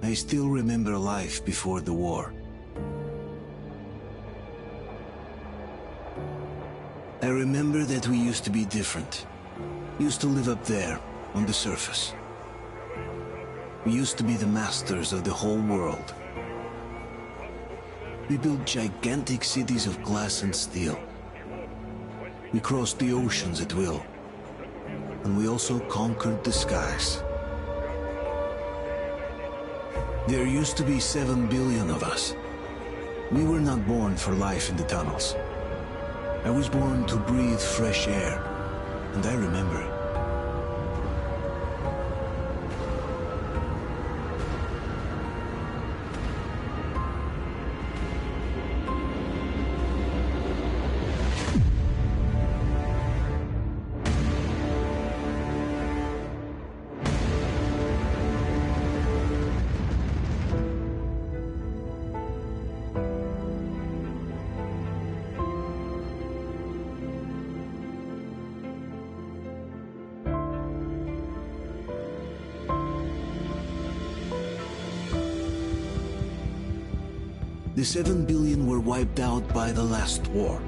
I still remember life before the war. I remember that we used to be different. Used to live up there, on the surface. We used to be the masters of the whole world. We built gigantic cities of glass and steel. We crossed the oceans at will. And we also conquered the skies. There used to be 7 billion of us. We were not born for life in the tunnels. I was born to breathe fresh air, and I remember it. The 7 billion were wiped out by the last war.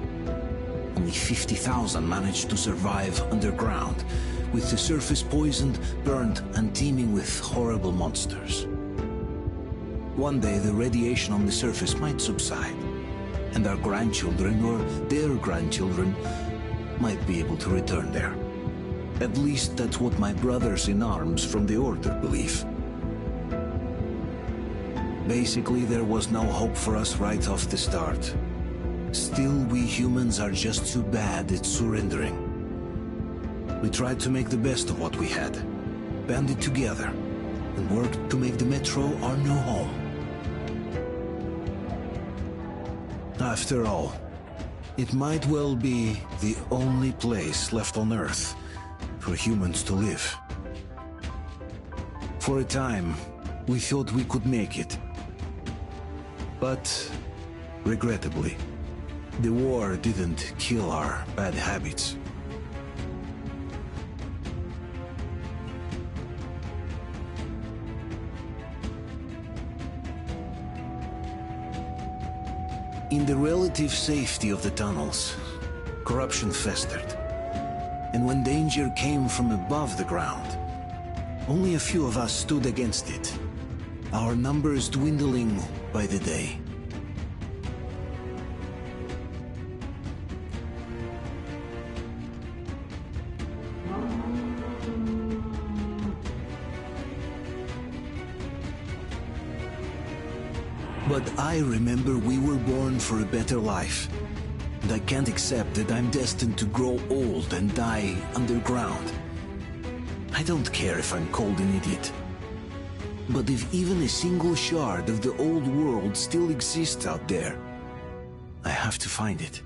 Only 50,000 managed to survive underground, with the surface poisoned, burned, and teeming with horrible monsters. One day the radiation on the surface might subside, and our grandchildren or their grandchildren might be able to return there. At least that's what my brothers in arms from the Order believe. Basically, there was no hope for us right off the start. Still, we humans are just too bad at surrendering. We tried to make the best of what we had, banded together, and worked to make the Metro our new home. After all, it might well be the only place left on Earth for humans to live. For a time, we thought we could make it. But, regrettably, the war didn't kill our bad habits. In the relative safety of the tunnels, corruption festered. And when danger came from above the ground, only a few of us stood against it, our numbers dwindling by the day. But I remember we were born for a better life. And I can't accept that I'm destined to grow old and die underground. I don't care if I'm called an idiot. But if even a single shard of the old world still exists out there, I have to find it.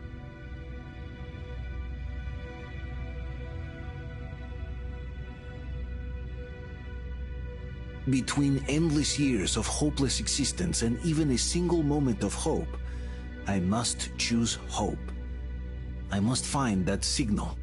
Between endless years of hopeless existence and even a single moment of hope, I must choose hope. I must find that signal.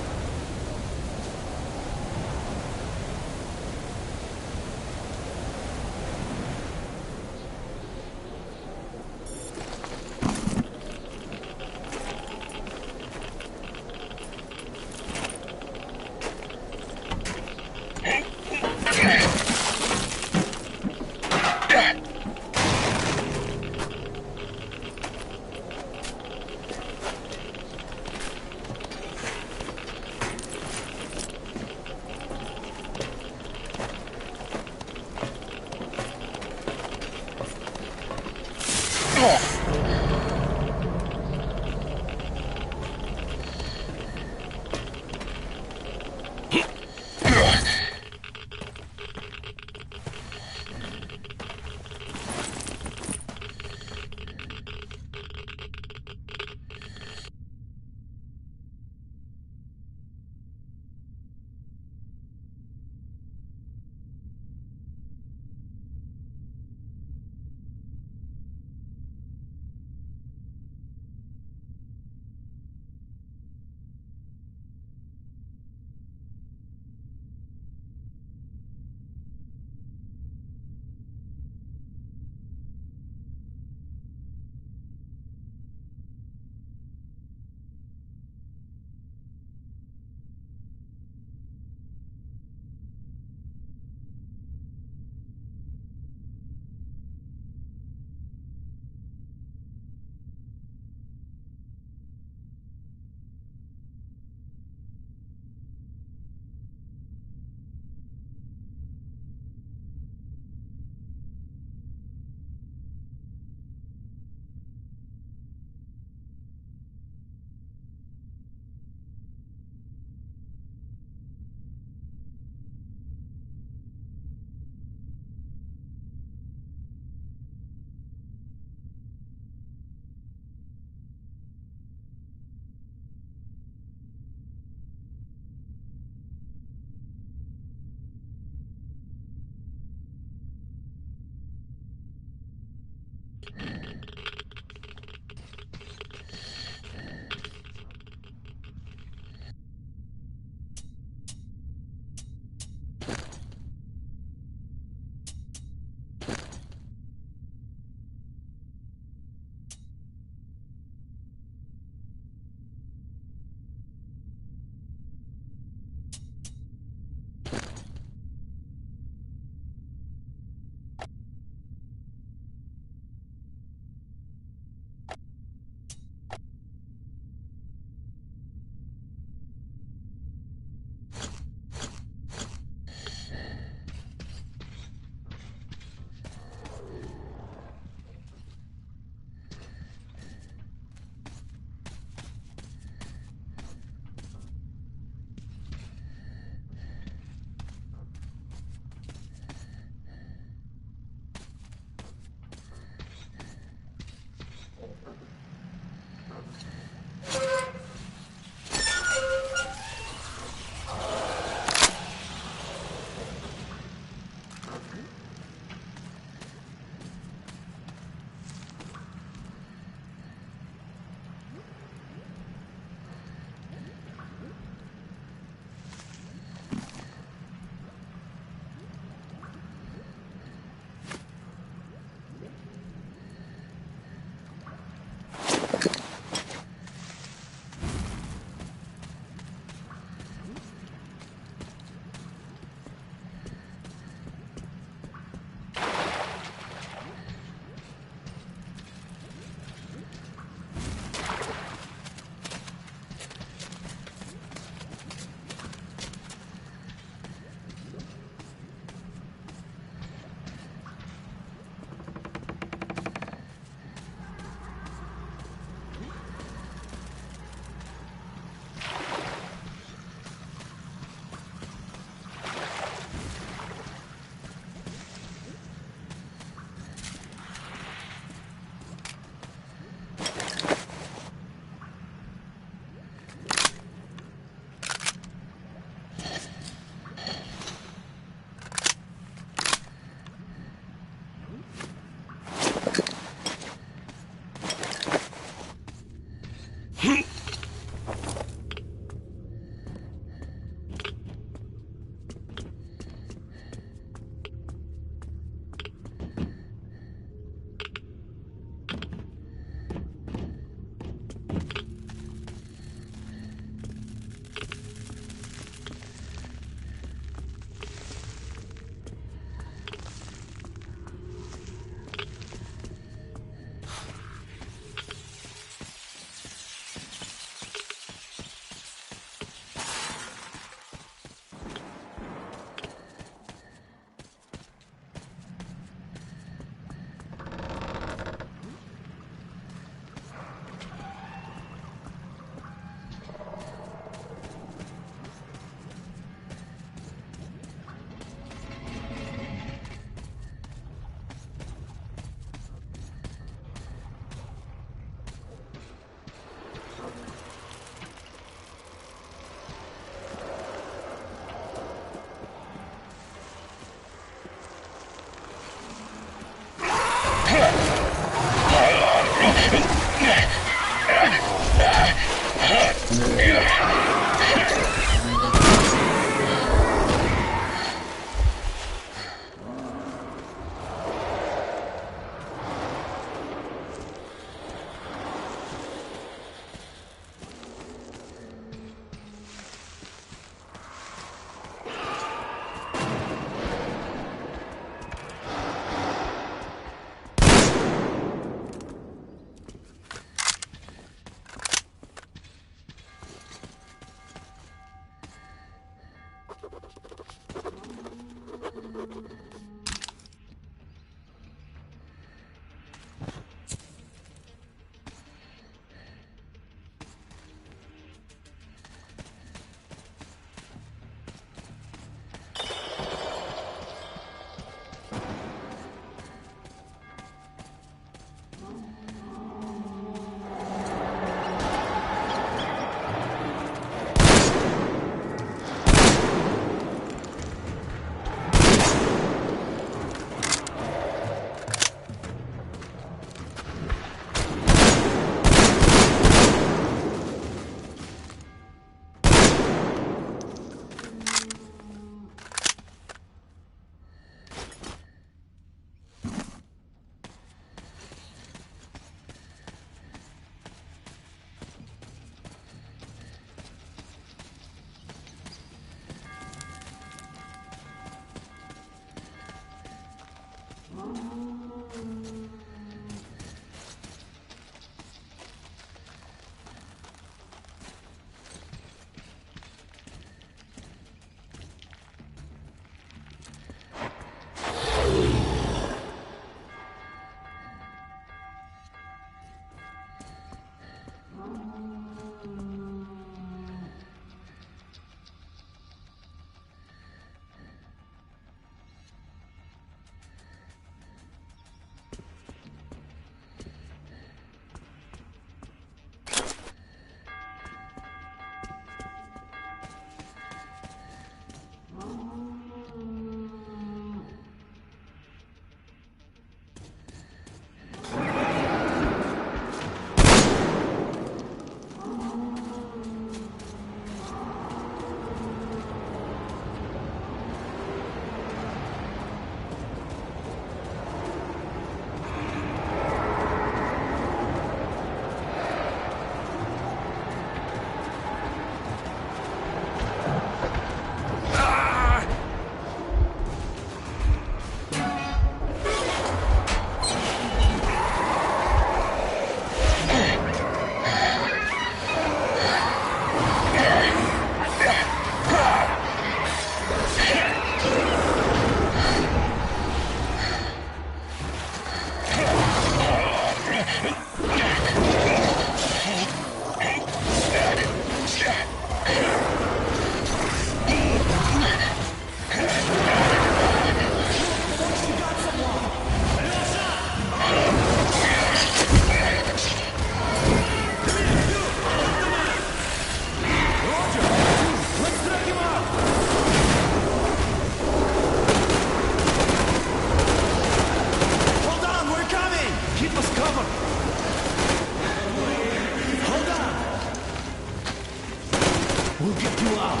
We'll get you out.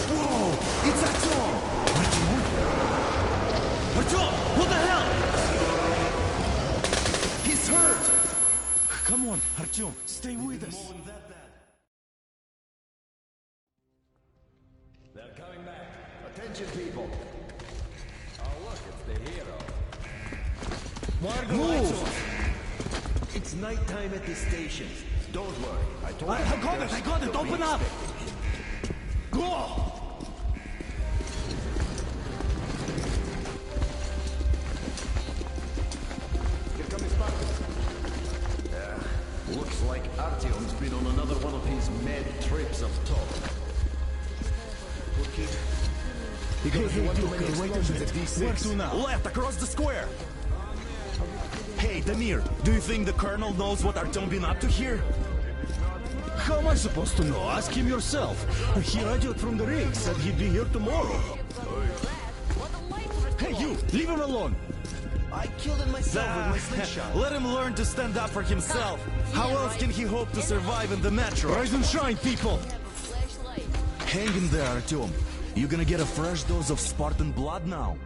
Whoa! It's Artyom! Artyom? Artyom! What the hell? He's hurt! Come on, Artyom, stay with us. They're coming back. Attention, people. Oh, look, it's the hero. Margo, lights on. It's nighttime at the station. Don't worry. I told you. I got it! Open up! Go! Here comes Spartacus. Looks like Artyom's been on another one of his mad trips up top. Okay. Hey, wait a minute. Where to now? Left, across the square! Hey, Damir, do you think the Colonel knows what Artyom been up to here? How am I supposed to know? Ask him yourself. He radioed from the rig, said he'd be here tomorrow. Hey, you! Leave him alone! I killed him myself with my slingshot. Let him learn to stand up for himself. How else can he hope to survive in the metro? Rise and shine, people! Hang in there, Artyom. You gonna get a fresh dose of Spartan blood now?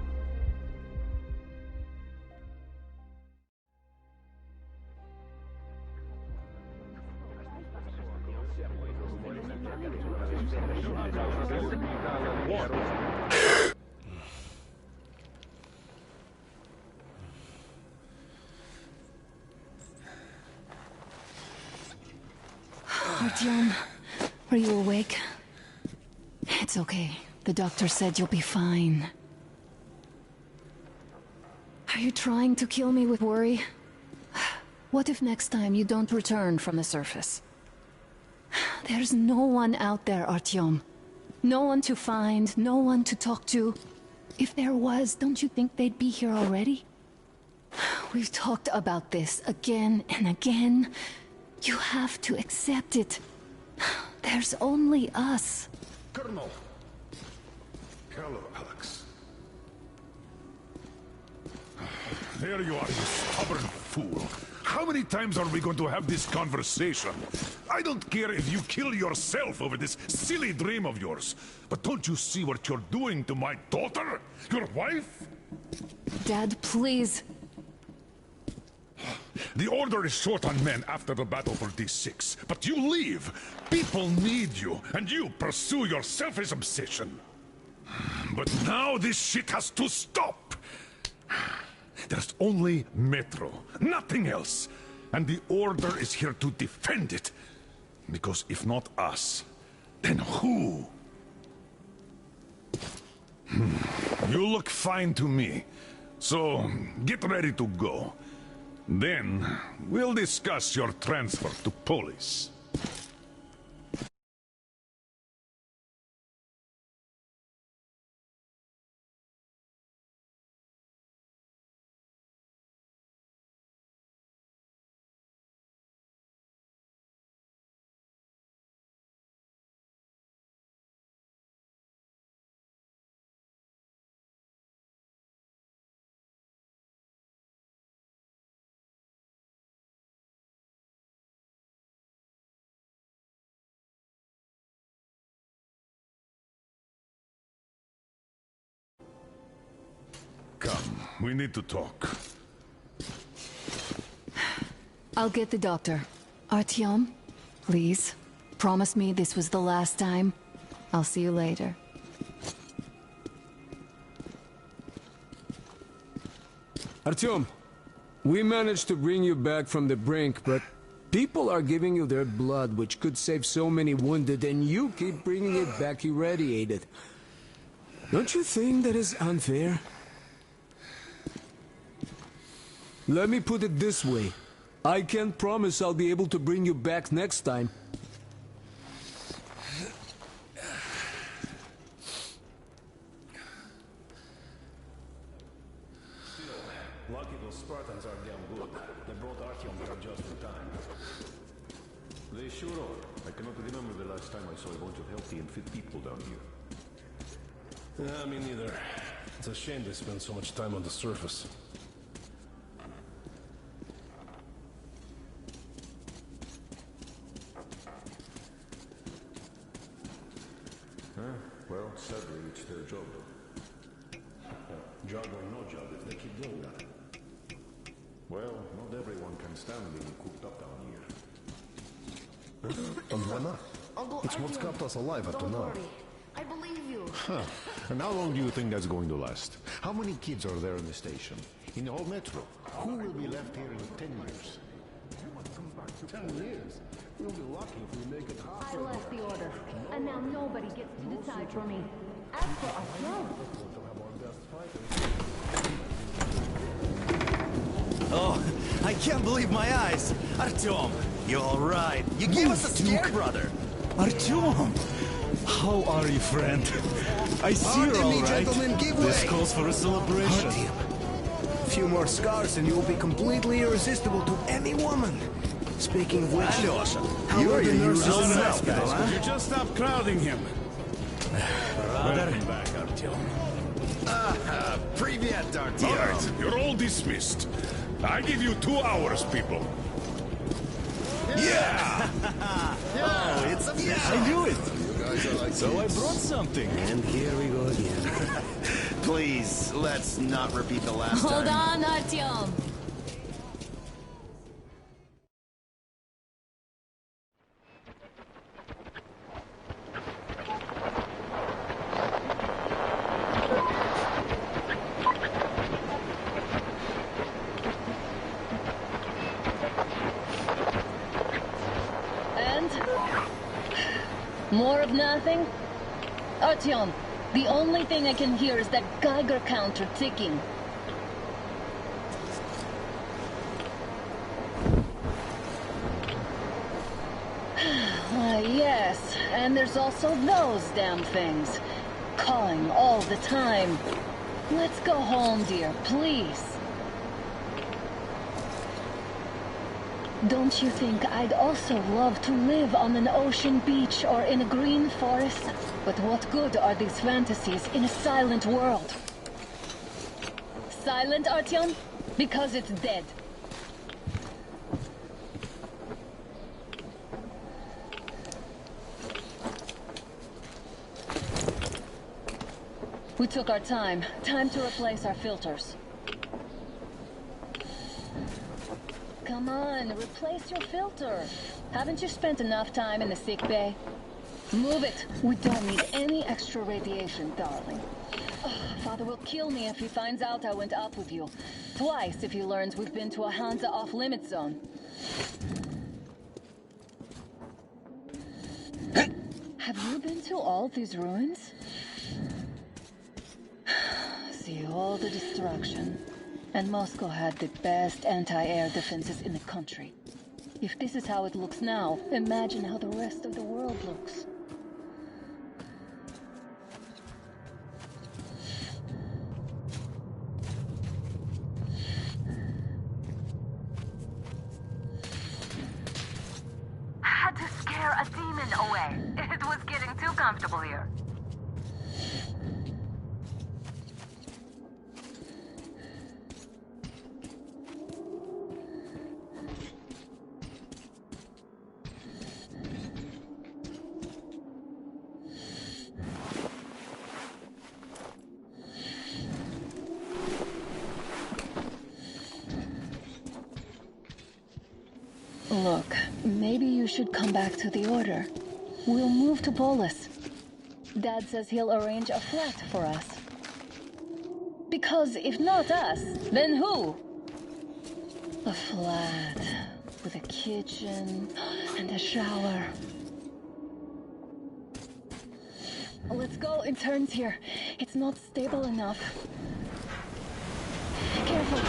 Artyom, are you awake? It's okay. The doctor said you'll be fine. Are you trying to kill me with worry? What if next time you don't return from the surface? There's no one out there, Artyom. No one to find, no one to talk to. If there was, don't you think they'd be here already? We've talked about this again and again. You have to accept it. There's only us. Colonel! Hello, Alex. There you are, you stubborn fool. How many times are we going to have this conversation? I don't care if you kill yourself over this silly dream of yours. But don't you see what you're doing to my daughter? Your wife? Dad, please. The Order is short on men after the battle for D6. But you leave. People need you, and you pursue your selfish obsession. But now this shit has to stop. There's only Metro, nothing else. And the Order is here to defend it. Because if not us, then who? You look fine to me. So, get ready to go. Then, we'll discuss your transfer to Polis. Come, we need to talk. I'll get the doctor. Artyom, please. Promise me this was the last time. I'll see you later. Artyom, we managed to bring you back from the brink, but people are giving you their blood, which could save so many wounded, and you keep bringing it back irradiated. Don't you think that is unfair? Let me put it this way. I can't promise I'll be able to bring you back next time. Lucky those Spartans are damn good. They brought Artyom here just in time. They sure are. I cannot remember the last time I saw a bunch of healthy and fit people down here. Me neither. It's a shame they spend so much time on the surface. Well, sadly, it's their job. Job or no job, if they keep doing that. Well, not everyone can stand being cooped up down here. And why not? It's what's kept us alive up to now. I believe you. And how long do you think that's going to last? How many kids are there in the station? In the whole metro? Who will be left here in 10 years? 10 years? We'll be lucky if we make it half. I left the Order, and now nobody gets to decide for me. As for Artyom... Oh, I can't believe my eyes. Artyom, you all right? You gave us a scare, brother. Artyom! How are you, friend? I see you're all right. Gentlemen, give This way. calls for a celebration. A few more scars and you'll be completely irresistible to any woman. Speaking of which, Alyosha, how you are are the the nurses usual in the hospital, hospital, huh? You just stop crowding him. Welcome back, Artyom. Privyet, All Artyom. right, you're all dismissed. I give you 2 hours, people. Yeah! Oh, it's official. I knew it! So I brought something. and here we go again. Please, let's not repeat the last Hold time. on, Artyom. And? More of nothing? Artyom, the only thing I can hear is that Geiger counter ticking. Yes, and there's also those damn things. Calling all the time. Let's go home, dear, please. Don't you think I'd also love to live on an ocean beach or in a green forest? But what good are these fantasies in a silent world? Silent, Artyom? Because it's dead. We took our time. Time to replace our filters. Come on, replace your filter. Haven't you spent enough time in the sick bay? Move it. We don't need any extra radiation, darling. Father will kill me if he finds out I went up with you. Twice if he learns we've been to a Hansa off-limit zone. Have you been to all these ruins? See all the destruction. And Moscow had the best anti-air defenses in the country. If this is how it looks now, imagine how the rest of the world looks. Had to scare a demon away. It was getting too comfortable here. Look, maybe you should come back to the Order. We'll move to Polis. Dad says he'll arrange a flat for us. Because if not us, then who? A flat with a kitchen and a shower. Let's go, it turns here. It's not stable enough. Careful.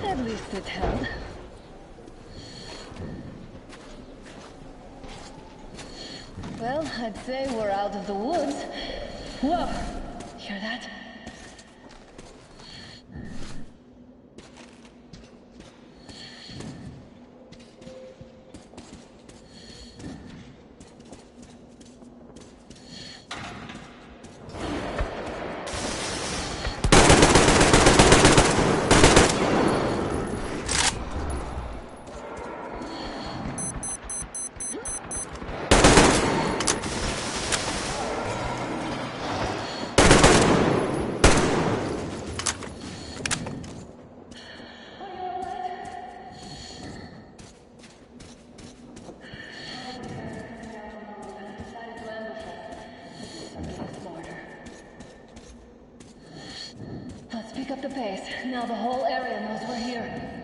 At least it held. Well, I'd say we're out of the woods. Whoa! Hear that? Let's pick up the pace. Now the whole area knows we're here.